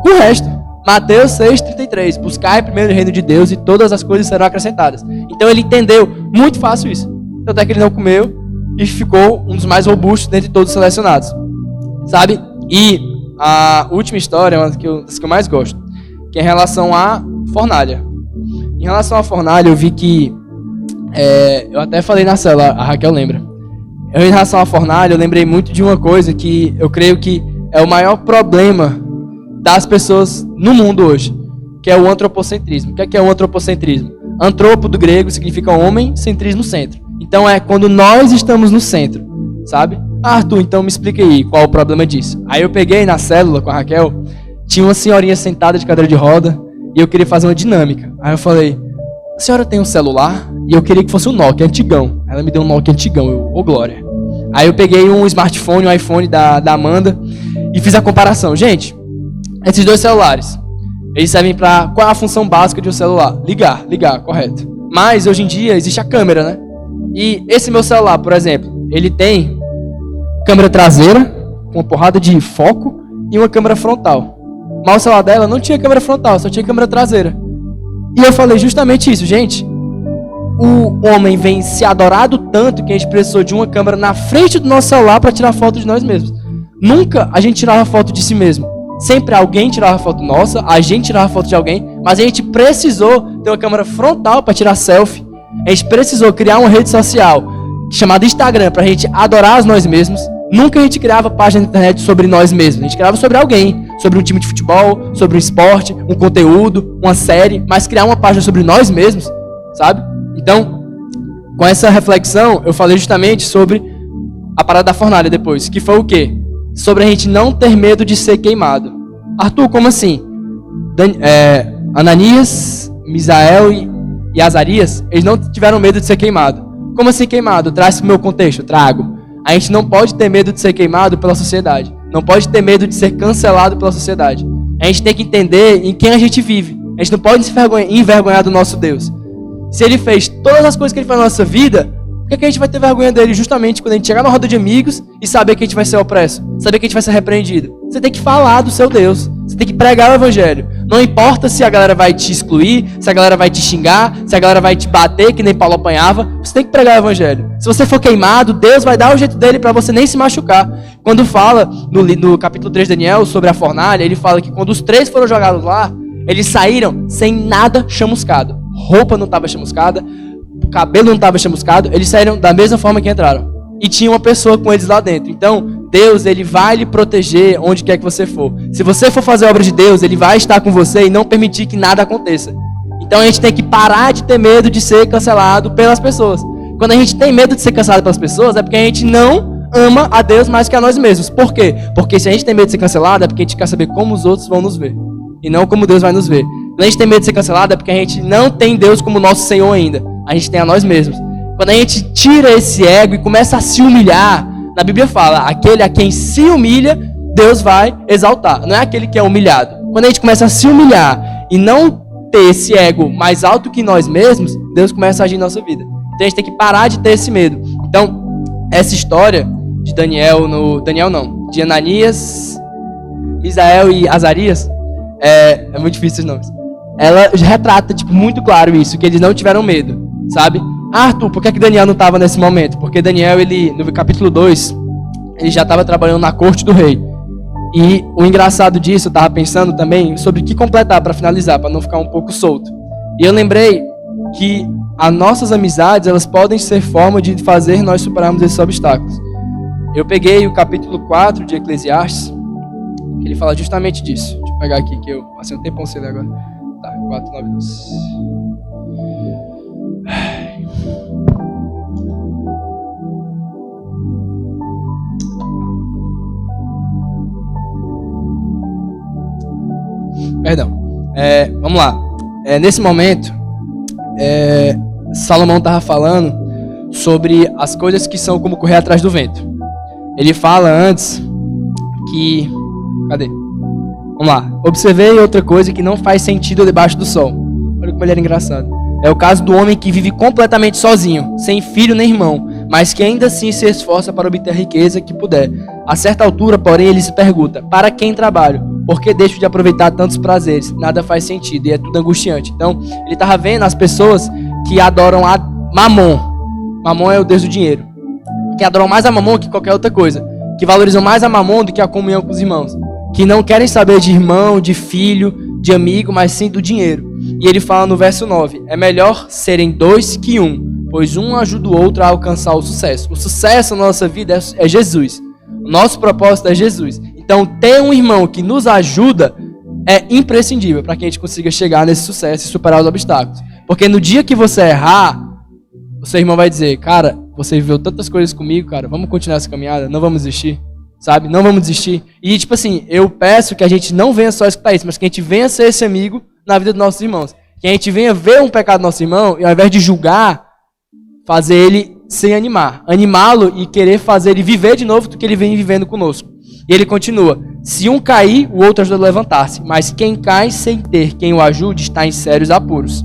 com o resto. Mateus 6,33. Buscai primeiro o reino de Deus e todas as coisas serão acrescentadas. Então ele entendeu muito fácil isso. Tanto é que ele não comeu e ficou um dos mais robustos dentre todos os selecionados. Sabe? E a última história é uma das que eu mais gosto, que é em relação à fornalha. Em relação à fornalha, eu vi que eu até falei na célula, a Raquel lembra. Em relação à fornalha, eu lembrei muito de uma coisa que eu creio que é o maior problema das pessoas no mundo hoje, que é o antropocentrismo. O que é o antropocentrismo? Antropo do grego significa homem, centrismo centro. Então é quando nós estamos no centro, sabe? Arthur, então me explica aí qual o problema disso. Aí eu peguei na célula com a Raquel, tinha uma senhorinha sentada de cadeira de roda e eu queria fazer uma dinâmica. Aí eu falei, a senhora tem um celular? E eu queria que fosse um Nokia antigão. Ela me deu um Nokia antigão, ô glória. Aí eu peguei um smartphone, um iPhone da Amanda e fiz a comparação. Gente, esses 2 celulares, eles servem para... Qual é a função básica de um celular? Ligar, correto. Mas hoje em dia existe a câmera, né? E esse meu celular, por exemplo, ele tem câmera traseira, com uma porrada de foco e uma câmera frontal. Mas o celular dela não tinha câmera frontal, só tinha câmera traseira. E eu falei justamente isso, gente. O homem vem se adorado tanto que a gente precisou de uma câmera na frente do nosso celular para tirar foto de nós mesmos. Nunca a gente tirava foto de si mesmo. Sempre alguém tirava foto nossa, a gente tirava foto de alguém, mas a gente precisou ter uma câmera frontal para tirar selfie. A gente precisou criar uma rede social chamada Instagram para a gente adorar nós mesmos. Nunca a gente criava página na internet sobre nós mesmos. A gente criava sobre alguém, sobre um time de futebol, sobre um esporte, um conteúdo, uma série, mas criar uma página sobre nós mesmos, sabe? Então, com essa reflexão, eu falei justamente sobre a parada da fornalha depois, que foi o quê? Sobre a gente não ter medo de ser queimado. Arthur, como assim? Ananias, Misael e Azarias, eles não tiveram medo de ser queimado. Como assim queimado? Traz para o meu contexto, trago. A gente não pode ter medo de ser queimado pela sociedade. Não pode ter medo de ser cancelado pela sociedade. A gente tem que entender em quem a gente vive. A gente não pode se envergonhar do nosso Deus. Se ele fez todas as coisas que ele faz na nossa vida, por que a gente vai ter vergonha dele justamente quando a gente chegar na roda de amigos e saber que a gente vai ser opresso? Saber que a gente vai ser repreendido? Você tem que falar do seu Deus. Você tem que pregar o evangelho. Não importa se a galera vai te excluir, se a galera vai te xingar, se a galera vai te bater, que nem Paulo apanhava. Você tem que pregar o evangelho. Se você for queimado, Deus vai dar o jeito dele para você nem se machucar. Quando fala no capítulo 3 de Daniel sobre a fornalha, ele fala que quando os 3 foram jogados lá, eles saíram sem nada chamuscado. Roupa não estava chamuscada, o cabelo não estava chamuscado, eles saíram da mesma forma que entraram. E tinha uma pessoa com eles lá dentro. Então, Deus, ele vai lhe proteger onde quer que você for. Se você for fazer a obra de Deus, ele vai estar com você e não permitir que nada aconteça. Então, a gente tem que parar de ter medo de ser cancelado pelas pessoas. Quando a gente tem medo de ser cancelado pelas pessoas, é porque a gente não ama a Deus mais que a nós mesmos. Por quê? Porque se a gente tem medo de ser cancelado, é porque a gente quer saber como os outros vão nos ver. E não como Deus vai nos ver. Quando a gente tem medo de ser cancelado, é porque a gente não tem Deus como nosso Senhor ainda. A gente tem a nós mesmos. Quando a gente tira esse ego e começa a se humilhar, na Bíblia fala, aquele a quem se humilha, Deus vai exaltar. Não é aquele que é humilhado. Quando a gente começa a se humilhar e não ter esse ego mais alto que nós mesmos, Deus começa a agir em nossa vida. Então a gente tem que parar de ter esse medo. Então, essa história de de Ananias, Misael e Azarias, é muito difícil os nomes. Ela retrata, muito claro isso, que eles não tiveram medo, sabe? Arthur, por que Daniel não estava nesse momento? Porque Daniel, no capítulo 2, ele já estava trabalhando na corte do rei. E o engraçado disso, eu estava pensando também sobre o que completar para finalizar, para não ficar um pouco solto. E eu lembrei que as nossas amizades, elas podem ser forma de fazer nós superarmos esses obstáculos. Eu peguei o capítulo 4 de Eclesiastes, que ele fala justamente disso. Deixa eu pegar aqui, que eu passei um tempão sem ler agora. Tá, 4, 9, 12. Perdão. Vamos lá. Nesse momento, Salomão estava falando sobre as coisas que são como correr atrás do vento. Ele fala antes que... Cadê? Vamos lá. Observei outra coisa que não faz sentido debaixo do sol. Olha como ele era engraçado. É o caso do homem que vive completamente sozinho, sem filho nem irmão, mas que ainda assim se esforça para obter a riqueza que puder. A certa altura, porém, ele se pergunta, para quem trabalho? Por que deixo de aproveitar tantos prazeres? Nada faz sentido e é tudo angustiante. Então, ele estava vendo as pessoas que adoram a Mamon. Mamon é o Deus do dinheiro. Que adoram mais a Mamon que qualquer outra coisa. Que valorizam mais a Mamon do que a comunhão com os irmãos. Que não querem saber de irmão, de filho, de amigo, mas sim do dinheiro. E ele fala no verso 9, é melhor serem dois que um, pois um ajuda o outro a alcançar o sucesso. O sucesso na nossa vida é Jesus. O nosso propósito é Jesus. Então, ter um irmão que nos ajuda é imprescindível para que a gente consiga chegar nesse sucesso e superar os obstáculos. Porque no dia que você errar, o seu irmão vai dizer, cara, você viveu tantas coisas comigo, cara, vamos continuar essa caminhada, não vamos desistir, sabe? Não vamos desistir. E, eu peço que a gente não venha só escutar isso, mas que a gente venha ser esse amigo na vida dos nossos irmãos. Que a gente venha ver um pecado do nosso irmão e, ao invés de julgar, fazer ele se animar. Animá-lo e querer fazer ele viver de novo do que ele vem vivendo conosco. E ele continua, se um cair, o outro ajuda a levantar-se, mas quem cai sem ter quem o ajude está em sérios apuros.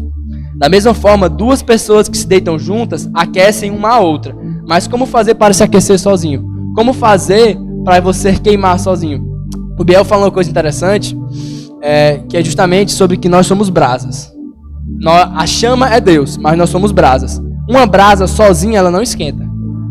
Da mesma forma, duas pessoas que se deitam juntas aquecem uma a outra. Mas como fazer para se aquecer sozinho? Como fazer para você queimar sozinho? O Biel falou uma coisa interessante, que é justamente sobre que nós somos brasas. A chama é Deus, mas nós somos brasas. Uma brasa sozinha, ela não esquenta.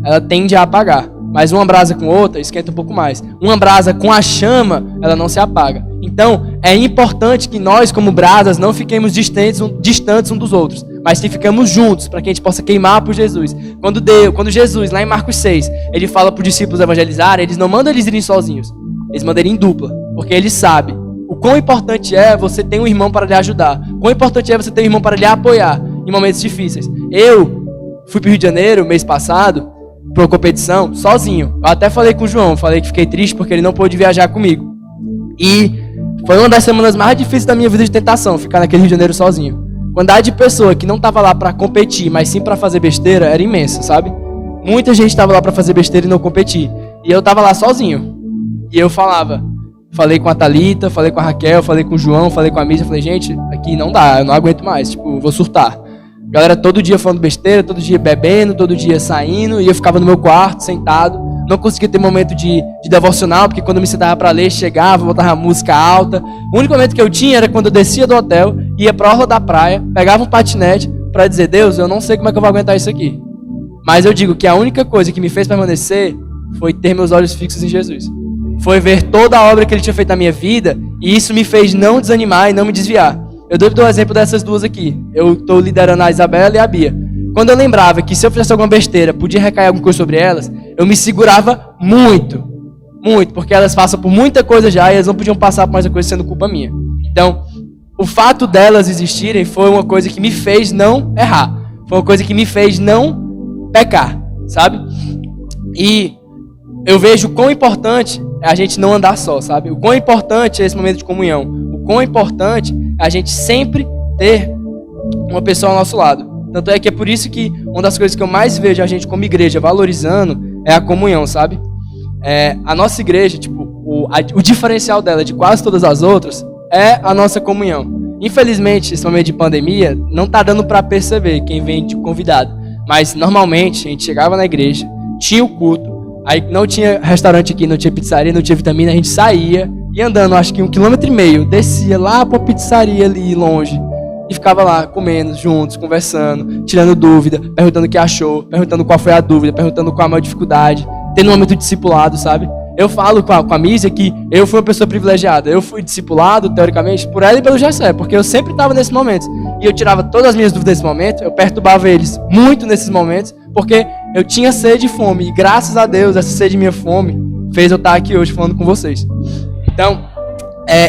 Ela tende a apagar. Mas uma brasa com outra esquenta um pouco mais. Uma brasa com a chama, ela não se apaga. Então, é importante que nós, como brasas, não fiquemos distantes uns dos outros, mas que ficamos juntos, para que a gente possa queimar por Jesus. Quando Jesus, lá em Marcos 6, ele fala para os discípulos evangelizarem, eles não mandam eles irem sozinhos, eles mandam irem em dupla, porque eles sabem o quão importante é você ter um irmão para lhe ajudar, o quão importante é você ter um irmão para lhe apoiar em momentos difíceis. Eu fui para o Rio de Janeiro, mês passado, para uma competição, sozinho. Eu até falei com o João, falei que fiquei triste porque ele não pôde viajar comigo. E foi uma das semanas mais difíceis da minha vida de tentação, ficar naquele Rio de Janeiro sozinho. A quantidade de pessoa que não estava lá para competir, mas sim para fazer besteira, era imensa, sabe? Muita gente estava lá para fazer besteira e não competir. E eu estava lá sozinho. E eu falei com a Thalita, falei com a Raquel, falei com o João, falei com a Mísia, falei, gente, aqui não dá, eu não aguento mais, vou surtar. Galera todo dia falando besteira, todo dia bebendo, todo dia saindo, e eu ficava no meu quarto, sentado. Não conseguia ter momento de devocional, porque quando eu me sentava para ler, chegava, botava a música alta. O único momento que eu tinha era quando eu descia do hotel, ia pra orla da praia, pegava um patinete para dizer, Deus, eu não sei como é que eu vou aguentar isso aqui. Mas eu digo que a única coisa que me fez permanecer foi ter meus olhos fixos em Jesus. Foi ver toda a obra que Ele tinha feito na minha vida, e isso me fez não desanimar e não me desviar. Eu dou um exemplo dessas duas aqui. Eu estou liderando a Isabela e a Bia. Quando eu lembrava que se eu fizesse alguma besteira, podia recair alguma coisa sobre elas, eu me segurava muito, porque elas passam por muita coisa já e elas não podiam passar por mais uma coisa sendo culpa minha. Então, o fato delas existirem foi uma coisa que me fez não errar. Foi uma coisa que me fez não pecar, sabe? E eu vejo o quão importante é a gente não andar só, sabe? O quão importante é esse momento de comunhão. O quão importante é a gente sempre ter uma pessoa ao nosso lado. Tanto é que é por isso que uma das coisas que eu mais vejo a gente como igreja valorizando é a comunhão, sabe? A nossa igreja, tipo, o diferencial dela de quase todas as outras é a nossa comunhão. Infelizmente, nesse momento de pandemia, não tá dando para perceber quem vem de convidado. Mas normalmente a gente chegava na igreja, tinha o culto, aí não tinha restaurante aqui, não tinha pizzaria, não tinha vitamina, a gente saía e andando, acho que 1,5 km, descia lá pra pizzaria ali longe e ficava lá comendo juntos, conversando, tirando dúvida, perguntando o que achou, perguntando qual foi a dúvida, perguntando qual a maior dificuldade, tendo um momento de discipulado, sabe? Eu falo com a Mísia que eu fui uma pessoa privilegiada. Eu fui discipulado, teoricamente, por ela e pelo Jessé, porque eu sempre estava nesses momentos. E eu tirava todas as minhas dúvidas nesse momento, eu perturbava eles muito nesses momentos, porque eu tinha sede e fome. E graças a Deus, essa sede e minha fome fez eu estar aqui hoje falando com vocês. Então,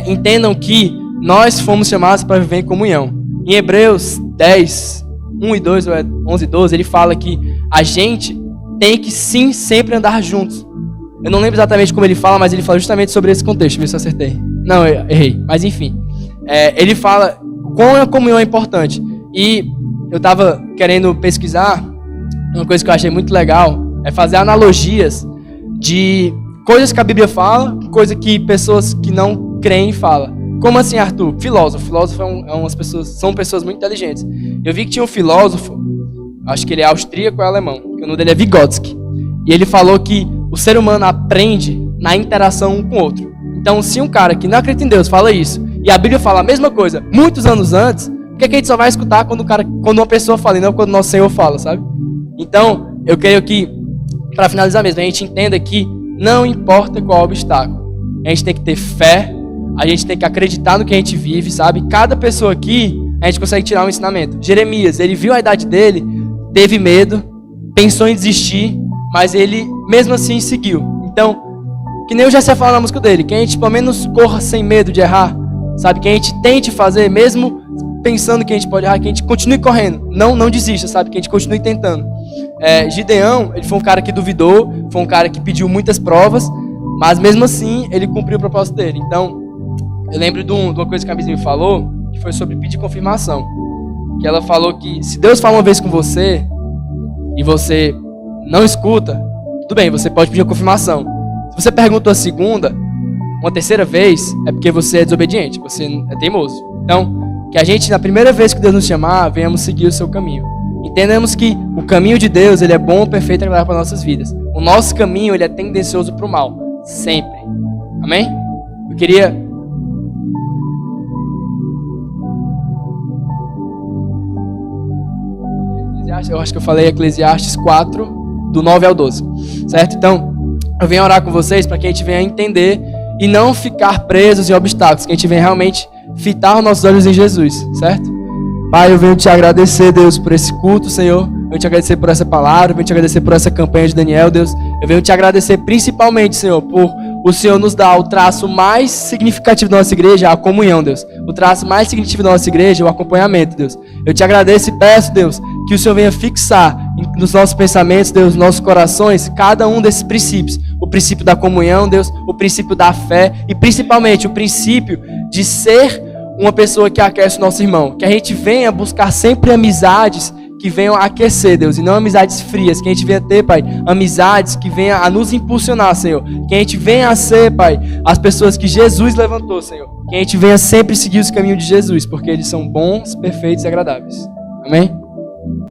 entendam que nós fomos chamados para viver em comunhão. Em Hebreus 10, 1 e 2, ou 11 e 12, ele fala que a gente tem que sim sempre andar juntos. Eu não lembro exatamente como ele fala, mas ele fala justamente sobre esse contexto. Deixa eu ver se eu acertei. Não, eu errei. Mas enfim. Ele fala como a comunhão é importante. E eu estava querendo pesquisar. Uma coisa que eu achei muito legal é fazer analogias de coisas que a Bíblia fala, coisa que pessoas que não creem falam. Como assim, Arthur? Filósofo. Filósofo são pessoas muito inteligentes. Eu vi que tinha um filósofo, acho que ele é austríaco ou alemão, que o nome dele é Vygotsky. E ele falou que o ser humano aprende na interação um com o outro. Então, se um cara que não acredita em Deus fala isso, e a Bíblia fala a mesma coisa muitos anos antes, por que a gente só vai escutar quando uma pessoa fala e não quando o nosso Senhor fala, sabe? Então, eu creio que, para finalizar mesmo, a gente entenda que não importa qual obstáculo, a gente tem que ter fé, a gente tem que acreditar no que a gente vive, sabe? Cada pessoa aqui, a gente consegue tirar um ensinamento. Jeremias, ele viu a idade dele, teve medo, pensou em desistir, mas ele, mesmo assim, seguiu. Então, que nem o Jessé fala na música dele, que a gente, pelo menos, corra sem medo de errar, sabe? Que a gente tente fazer, mesmo pensando que a gente pode errar, que a gente continue correndo. Não desista, sabe? Que a gente continue tentando. Gideão, ele foi um cara que duvidou, foi um cara que pediu muitas provas, mas, mesmo assim, ele cumpriu o propósito dele. Então, eu lembro de uma coisa que a Miss me falou, que foi sobre pedir confirmação. Que ela falou que, se Deus fala uma vez com você, e você não escuta, tudo bem, você pode pedir a confirmação. Se você perguntou a segunda, uma terceira vez, é porque você é desobediente, você é teimoso. Então, que a gente, na primeira vez que Deus nos chamar, venhamos seguir o seu caminho. Entendemos que o caminho de Deus, ele é bom, perfeito e agradável para nossas vidas. O nosso caminho, ele é tendencioso para o mal. Sempre. Amém? Eu queria... Eu acho que eu falei Eclesiastes 4, do 9 ao 12, certo? Então, eu venho orar com vocês para que a gente venha entender e não ficar presos em obstáculos, que a gente venha realmente fitar os nossos olhos em Jesus, certo? Pai, eu venho te agradecer, Deus, por esse culto, Senhor. Eu venho te agradecer por essa palavra, eu venho te agradecer por essa campanha de Daniel, Deus. Eu venho te agradecer principalmente, Senhor, por o Senhor nos dar o traço mais significativo da nossa igreja, a comunhão, Deus. O traço mais significativo da nossa igreja, o acompanhamento, Deus. Eu te agradeço e peço, Deus, que o Senhor venha fixar nos nossos pensamentos, Deus, nos nossos corações, cada um desses princípios. O princípio da comunhão, Deus, o princípio da fé e principalmente o princípio de ser uma pessoa que aquece o nosso irmão. Que a gente venha buscar sempre amizades que venham aquecer, Deus, e não amizades frias. Que a gente venha ter, Pai, amizades que venham a nos impulsionar, Senhor. Que a gente venha a ser, Pai, as pessoas que Jesus levantou, Senhor. Que a gente venha sempre seguir os caminhos de Jesus, porque eles são bons, perfeitos e agradáveis. Amém?